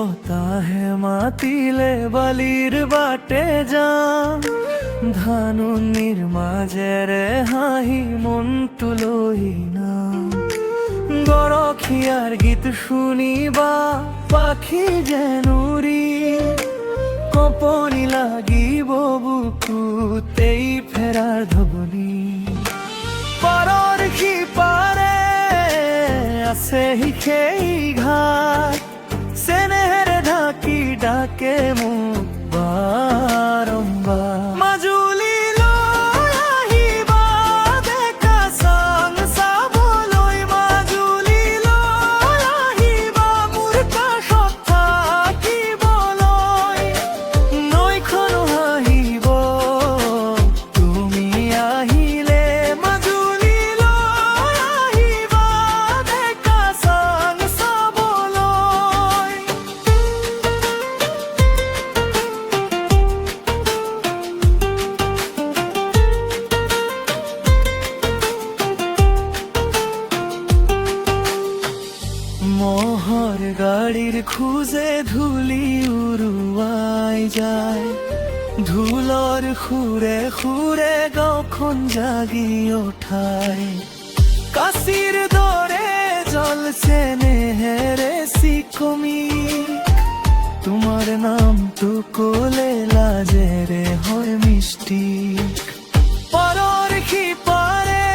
বতাহে মাতিলে বালির বাটে যাম ধানুনির মাজেৰে হাঁহি মনটো লৈ নাম গৰখীয়াৰ গীত শুনিবা পাখি যেন উৰি কঁপনি লাগিব বুকুতেই ফেৰাৰ ধ্বনি পাৰৰ সিপাৰে আছে সেই ঘাট চেনেহেৰে ঢাকি ডাকে মোক বাৰম্বাৰ মাজুলীলৈ আহিবা ডেকা চাং চাবলৈ মাজুলীলৈ আহিবা মোৰ কাষত থাকিবলৈ নৈখনো হাঁহিব তুমি আহিলে মাজুলীলৈ আহিবা ডেকা চাং চাবলৈ মহৰ গাড়ীৰ খোজে ধূলি উৰুৱাই যায় ঢোলৰ সুৰে সুৰে গাঁওখন জাগি উঠাই কাশীৰ দৰে জল চেনেহেৰে চিকমি তোমাৰ নামটো ক'লে লাজেৰে হয় মিষ্টি পাৰৰ সিপাৰে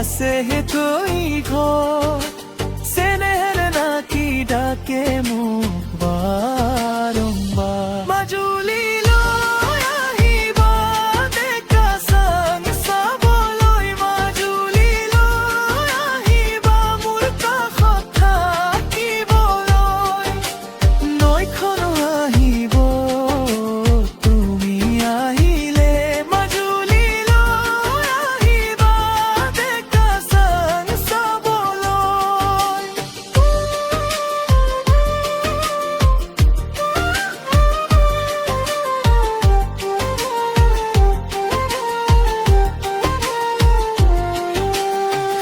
আছে সেই ঘৰ চেনেহেৰে নাকি ডাকে মোক বাৰম্বাৰ মাজুলীলৈ আহিবা ডেকা চাং চাবলৈ মাজুলীলৈ আহিবা মোৰ কাষত থাকিবলৈ নৈখনো আহিব তুমি আহিলে মাজুলীলৈ আহিবা ডেকা চাং চাবলৈ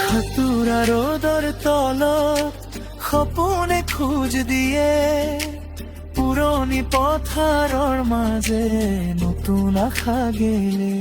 সাঁতোৰা ৰ'দৰ তলত সপোনে খোজ দিয়ে পুৰণি পথাৰৰ মাজে নতুন আশা গেলে